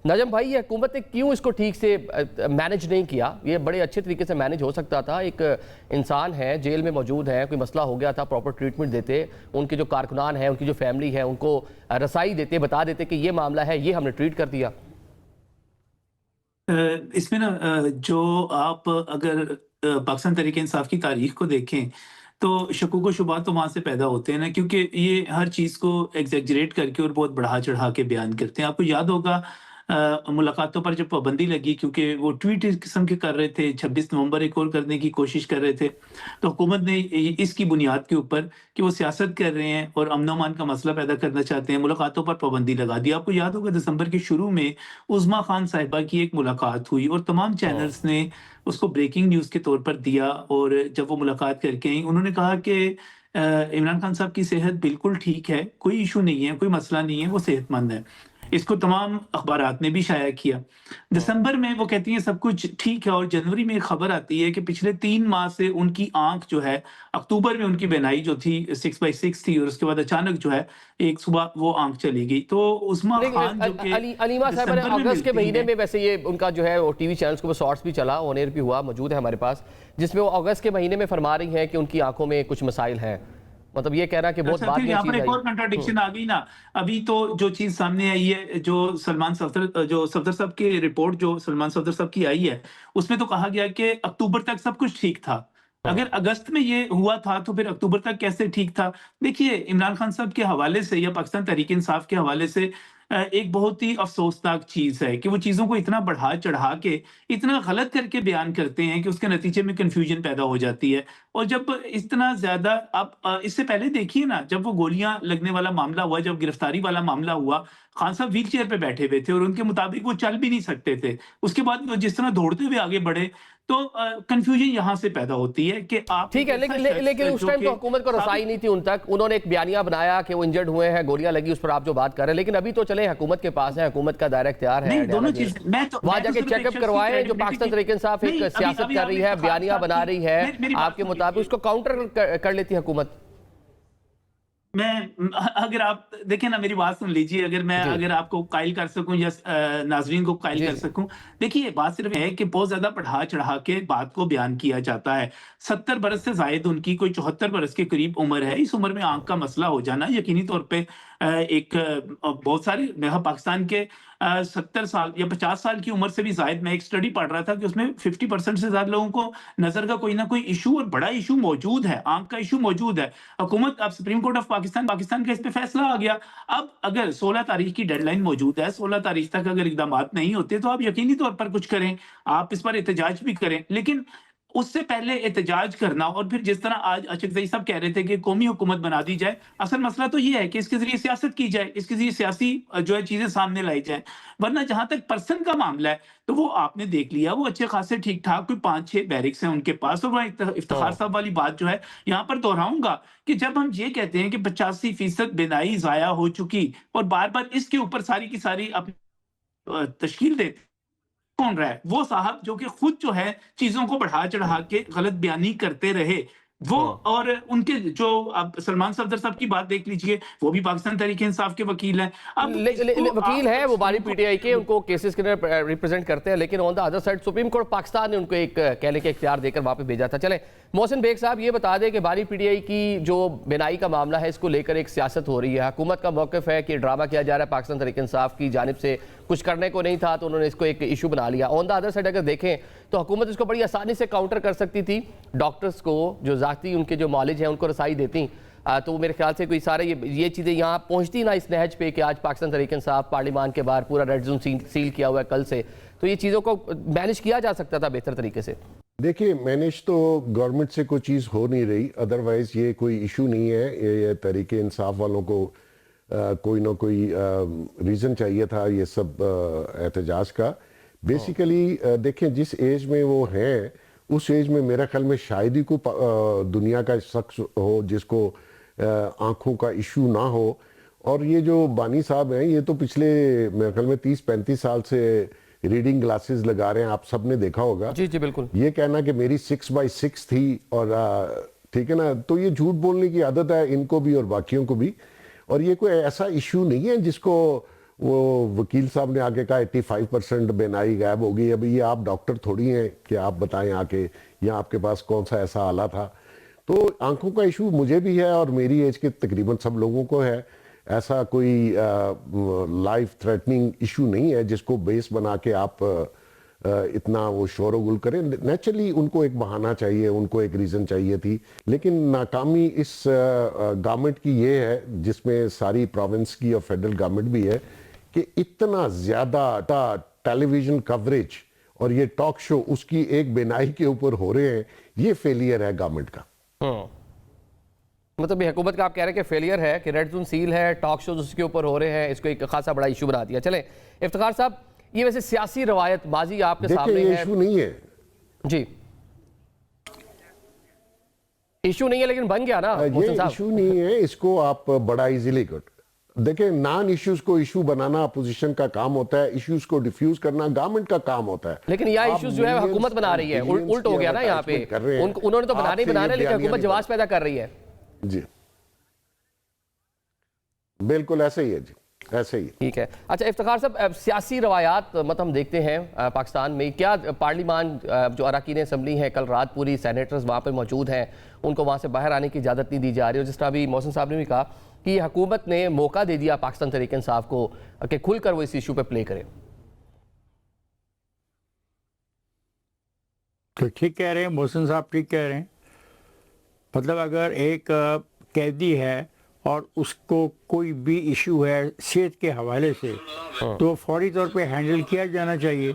نجم بھائی، یہ حکومت نے کیوں اس کو ٹھیک سے مینج نہیں کیا؟ یہ بڑے اچھے طریقے سے مینج ہو سکتا تھا. ایک انسان ہے جیل میں موجود ہے، کوئی مسئلہ ہو گیا تھا، پراپر ٹریٹمنٹ دیتے، ان کے جو کارکنان ہیں، ان کی جو فیملی ہے، ان کو رسائی دیتے، بتا دیتے کہ یہ معاملہ ہے، یہ ہم نے ٹریٹ کر دیا. اس میں نا جو آپ اگر پاکستان تحریک انصاف کی تاریخ کو دیکھیں تو شکوک و شبہات تو وہاں سے پیدا ہوتے ہیں نا، کیونکہ یہ ہر چیز کو ایگزیجریٹ کر کے اور بہت بڑھا چڑھا کے بیان کرتے ہیں. آپ کو یاد ہوگا ملاقاتوں پر جب پابندی لگی، کیونکہ وہ ٹویٹ اس قسم کے کر رہے تھے، 26 نومبر ایک اور کرنے کی کوشش کر رہے تھے، تو حکومت نے اس کی بنیاد کے اوپر کہ وہ سیاست کر رہے ہیں اور امن و امان کا مسئلہ پیدا کرنا چاہتے ہیں، ملاقاتوں پر پابندی لگا دی. آپ کو یاد ہوگا دسمبر کے شروع میں عظما خان صاحبہ کی ایک ملاقات ہوئی اور تمام چینلز نے اس کو بریکنگ نیوز کے طور پر دیا، اور جب وہ ملاقات کر کے آئیں انہوں نے کہا کہ عمران خان صاحب کی صحت بالکل ٹھیک ہے، کوئی ایشو نہیں ہے، کوئی مسئلہ نہیں ہے، وہ صحت مند ہے. اس کو تمام اخبارات نے بھی شائع کیا. دسمبر میں وہ کہتی ہیں سب کچھ ٹھیک ہے، اور جنوری میں ایک خبر آتی ہے کہ پچھلے 3 ماہ سے ان کی آنکھ جو ہے، اکتوبر میں ان کی بینائی جو تھی 6/6 تھی، اور اس کے بعد اچانک جو ہے ایک صبح وہ آنکھ چلی گئی. تو عظما خان جو کہ علیمہ صاحبہ نے اگست کے مہینے میں، ویسے یہ ان کا جو ہے ٹی وی چینلز کو شارٹس بھی چلا، آن ایئر بھی ہوا، موجود ہے ہمارے پاس، جس میں وہ اگست کے مہینے میں فرما رہی ہیں کہ ان کی آنکھوں میں کچھ مسائل ہیں. مطلب یہ کہہ رہا کہ بہت بعد میں یہاں چیز پر ایک اور کنٹراڈکشن آ گئی نا. ابھی تو جو چیز سامنے آئی ہے، جو صفدر صاحب کی رپورٹ جو سلمان صفدر صاحب کی آئی ہے، اس میں تو کہا گیا کہ اکتوبر تک سب کچھ ٹھیک تھا. اگر اگست میں یہ ہوا تھا تو پھر اکتوبر تک کیسے ٹھیک تھا؟ دیکھیے، عمران خان صاحب کے حوالے سے یا پاکستان تحریک انصاف کے حوالے سے ایک بہت ہی افسوسناک چیز ہے کہ وہ چیزوں کو اتنا بڑھا چڑھا کے، اتنا غلط کر کے بیان کرتے ہیں کہ اس کے نتیجے میں کنفیوژن پیدا ہو جاتی ہے. اور جب اتنا زیادہ، آپ اس سے پہلے دیکھیے نا، جب وہ گولیاں لگنے والا معاملہ ہوا، جب گرفتاری والا معاملہ ہوا، خان صاحب ویل چیئر پہ بیٹھے ہوئے تھے اور ان کے مطابق وہ چل بھی نہیں سکتے تھے. اس کے بعد وہ جس طرح دوڑتے ہوئے آگے بڑھے، تو کنفیوژن یہاں سے پیدا ہوتی ہے کہ آپ ٹھیک ہے. لیکن اس ٹائم تو حکومت کو رسائی نہیں تھی ان تک. انہوں نے ایک بیانیہ بنایا کہ وہ انجرڈ ہوئے ہیں، گولیاں لگی، اس پر آپ جو بات کر رہے ہیں. لیکن ابھی تو چلے حکومت کے پاس ہے، حکومت کا دائرہ اختیار ہے، وہاں جا کے چیک اپ کروائیں. جو پاکستان تحریک انصاف ایک سیاست کر رہی ہے، بیانیہ بنا رہی ہے، آپ کے مطابق اس کو کاؤنٹر کر لیتی حکومت. اگر آپ دیکھیں نا، میری بات سن لیجیے، اگر آپ کو قائل کر سکوں یا ناظرین کو قائل کر سکوں. دیکھیے، بات صرف ہے کہ بہت زیادہ بڑھا چڑھا کے بات کو بیان کیا جاتا ہے. 70 برس سے زائد ان کی، کوئی 74 برس کے قریب عمر ہے. اس عمر میں آنکھ کا مسئلہ ہو جانا یقینی طور پہ ایک بہت سارے پاکستان کے 70 سال یا 50 سال کی عمر سے بھی زائد، میں ایک سٹڈی پڑھ رہا تھا کہ اس میں 50% سے زیادہ لوگوں کو نظر کا کوئی نہ کوئی ایشو، اور بڑا ایشو موجود ہے، آنکھ کا ایشو موجود ہے. حکومت، اب سپریم کورٹ آف پاکستان کا اس پہ فیصلہ آ گیا. اب اگر 16 تاریخ کی ڈیڈ لائن موجود ہے، 16 تاریخ تک اگر اقدامات نہیں ہوتے تو آپ یقینی طور پر کچھ کریں، آپ اس پر احتجاج بھی کریں. لیکن اس سے پہلے احتجاج کرنا، اور پھر جس طرح آج اشرف زئی صاحب کہہ رہے تھے کہ قومی حکومت بنا دی جائے، اصل مسئلہ تو یہ ہے کہ اس کے ذریعے سیاست کی جائے، اس کے ذریعے سیاسی جو ہے چیزیں سامنے لائی جائیں. ورنہ جہاں تک پرسن کا معاملہ ہے تو وہ آپ نے دیکھ لیا، وہ اچھے خاصے ٹھیک ٹھاک، کوئی 5-6 بیرکس ہیں ان کے پاس. اور وہ افتخار صاحب والی بات جو ہے یہاں پر دہراؤں گا کہ جب ہم یہ کہتے ہیں کہ 85% بینائی ضائع ہو چکی، اور بار بار اس کے اوپر ساری کی ساری اپنی تشکیل دیتے، کون رہا ہے؟ وہ صاحب جو کہ خود جو ہے چیزوں کو بڑھا چڑھا کے غلط بیانی کرتے رہے وہ. اور ان کے جو، اب سلمان صفدر صاحب کی بات دیکھ لیجئے، وہ بھی پاکستان تحریک انصاف کے وکیل ہیں. وکیل ہیں وہ، باری پی ٹی آئی کے، ان کو کیسز کے اندر ریپرزینٹ کرتے ہیں. لیکن on the other side supreme court Pakistan نے ان کو ایک کہنے کے اختیار دے کر وہاں پہ بھیجا تھا. چلیں محسن بیگ صاحب، یہ بتا دیں کہ باری پی ٹی آئی کی جو بینائی کا معاملہ ہے، اس کو لے کر ایک سیاست ہو رہی ہے. حکومت کا موقف ہے کہ ڈرامہ کیا جا رہا ہے، پاکستان تحریک انصاف کی جانب سے کچھ کرنے کو نہیں تھا تو انہوں نے اس کو ایک ایشو بنا لیا. آن دا ادر سائڈ اگر دیکھیں تو حکومت اس کو بڑی آسانی سے کاؤنٹر کر سکتی تھی. ڈاکٹرز کو جو ذاتی ان کے جو معالج ہیں ان کو رسائی دیتی، تو میرے خیال سے کوئی سارے یہ چیزیں یہاں پہنچتی نا اس نہج پہ کہ آج پاکستان تحریک انصاف پارلیمان کے باہر پورا ریڈ زون سیل کیا ہوا ہے کل سے. تو یہ چیزوں کو مینج کیا جا سکتا تھا بہتر طریقے سے. دیکھیں، مینج تو گورنمنٹ سے کوئی چیز ہو نہیں رہی، ادروائز یہ کوئی ایشو نہیں ہے. یہ تحریک انصاف والوں کو کوئی نہ کوئی ریزن چاہیے تھا یہ سب احتجاج کا. بیسیکلی دیکھیں، جس ایج میں وہ ہیں اس ایج میں میرا خیال میں شاید ہی کوئی دنیا کا شخص ہو جس کو آنکھوں کا ایشو نہ ہو. اور یہ جو بانی صاحب ہیں، یہ تو پچھلے میرے خیال میں 30-35 سال سے ریڈنگ گلاسز لگا رہے ہیں. آپ سب نے دیکھا ہوگا. جی جی بالکل. یہ کہنا کہ میری 6/6 تھی، اور ٹھیک ہے نا، تو یہ جھوٹ بولنے کی عادت ہے ان کو بھی اور باقیوں کو بھی. اور یہ کوئی ایسا ایشو نہیں ہے جس کو وہ وکیل صاحب نے آگے کہا 85% بینائی غائب ہو گئی. ابھی یہ آپ ڈاکٹر تھوڑی ہیں کہ آپ بتائیں آ کے یا آپ کے پاس کون سا ایسا آلہ تھا. تو آنکھوں کا ایشو مجھے بھی ہے اور میری ایج کے تقریباً سب لوگوں کو ہے. ایسا کوئی لائف تھریٹننگ ایشو نہیں ہے جس کو بیس بنا کے آپ اتنا وہ شور و گل کریں. نیچرلی ان کو ایک بہانہ چاہیے, ان کو ایک ریزن چاہیے تھی. لیکن ناکامی اس گورنمنٹ کی یہ ہے, جس میں ساری پروونس کی اور فیڈرل گورنمنٹ بھی ہے, کہ اتنا زیادہ ٹیلی ویژن کوریج اور یہ ٹاک شو اس کی ایک بینائی کے اوپر ہو رہے ہیں. یہ فیلئر ہے گورنمنٹ کا. مطلب یہ حکومت کا آپ کہہ رہے ہیں کہ فیلئر ہے کہ ریڈ زون سیل ہے, ٹاک شوز اس کے اوپر ہو رہے ہیں, اس کو ایک خاصا بڑا ایشو بنا دیا. چلیں افتخار صاحب, یہ ویسے سیاسی روایت بازی آپ کے سامنے ہے. دیکھیں یہ ایشو نہیں ہے. جی ایشو نہیں ہے لیکن بن گیا نا محسن یہ صاحب. ایشو نہیں ہے, اس کو آپ بڑا ایزیلی دیکھیں. نان ایشوز کو ایشو بنانا اپوزیشن کا کام ہوتا ہے, ایشوز کو ڈیفیوز کرنا گورنمنٹ کا کام ہوتا ہے. لیکن یہ ایشوز جو ہے حکومت بنا رہی ہے, الٹ ہو گیا نا یہاں پہ. انہوں نے تو بنانے ہی بنانے, لیکن حکومت جواز پیدا کر رہی ہے. جی بالکل ایسے ہی ہے. جی ایسے ہی. ٹھیک ہے. اچھا افتخار صاحب, سیاسی روایات مطلب ہم دیکھتے ہیں پاکستان میں, کیا پارلیمان جو اراکین اسمبلی ہیں, کل رات پوری سینیٹرز وہاں پہ موجود ہیں, ان کو وہاں سے باہر آنے کی اجازت نہیں دی جا رہی. اور جس طرح ابھی محسن صاحب نے بھی کہا کہ یہ حکومت نے موقع دے دیا پاکستان تحریک انصاف کو کہ کھل کر وہ اس ایشو پہ پلے کرے. تو ٹھیک کہہ رہے ہیں محسن صاحب, ٹھیک کہہ رہے ہیں. مطلب اگر ایک قیدی ہے اور اس کو کوئی بھی ایشو ہے صحت کے حوالے سے, تو فوری طور پہ ہینڈل کیا جانا چاہیے.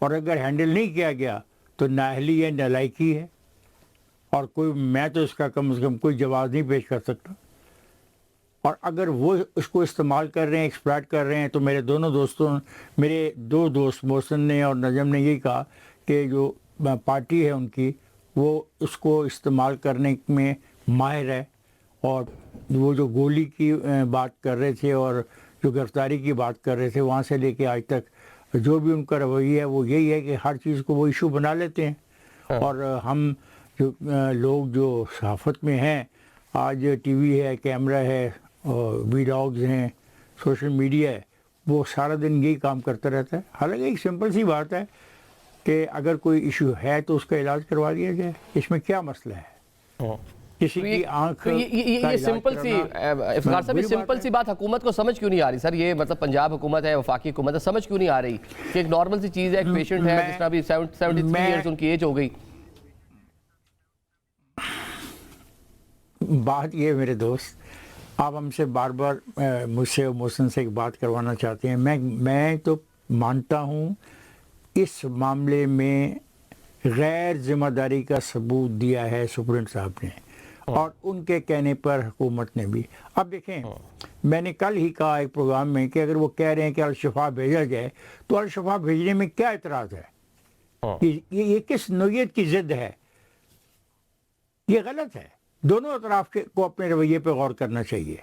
اور اگر ہینڈل نہیں کیا گیا تو نااہلی ہے, نالائکی ہے, اور کوئی میں تو اس کا کم از کم کوئی جواز نہیں پیش کر سکتا. اور اگر وہ اس کو استعمال کر رہے ہیں, ایکسپلائٹ کر رہے ہیں, تو میرے میرے دو دوست محسن نے اور نجم نے یہی کہا کہ جو پارٹی ہے ان کی, وہ اس کو استعمال کرنے میں ماہر ہے. اور وہ جو گولی کی بات کر رہے تھے اور جو گرفتاری کی بات کر رہے تھے, وہاں سے لے کے آج تک جو بھی ان کا رویہ ہے وہ یہی ہے کہ ہر چیز کو وہ ایشو بنا لیتے ہیں. اور ہم جو لوگ جو صحافت میں ہیں, آج ٹی وی ہے, کیمرہ ہے, ویلاگز ہیں, سوشل میڈیا ہے, وہ سارا دن یہی کام کرتا رہتا ہے. حالانکہ ایک سمپل سی بات ہے کہ اگر کوئی ایشو ہے تو اس کا علاج کروا دیا جائے. اس میں کیا مسئلہ ہے؟ کسی کی آنکھ یہ سمپل سی افطار صاحب, یہ سمپل سی بات حکومت کو سمجھ کیوں نہیں آ رہی سر؟ یہ مطلب پنجاب حکومت ہے, وفاقی حکومت ہے, سمجھ کیوں نہیں آ رہی کہ ایک نارمل سی چیز ہے, ایک پیشنٹ ہے جس طرح ابھی 73 ایئرز ان کی ایج ہو گئی. بات یہ میرے دوست, آپ ہم سے بار بار مجھ سے محسن سے ایک بات کروانا چاہتے ہیں. میں تو مانتا ہوں اس معاملے میں غیر ذمہ داری کا ثبوت دیا ہے سپرنٹ صاحب نے, اور ان کے کہنے پر حکومت نے بھی. اب دیکھیں, میں نے کل ہی کہا ایک پروگرام میں کہ اگر وہ کہہ رہے ہیں کہ الشفا بھیجا جائے, تو الشفا بھیجنے میں کیا اعتراض ہے؟ یہ کس نوعیت کی ضد ہے؟ یہ غلط ہے. دونوں اطراف کو اپنے رویے پہ غور کرنا چاہیے.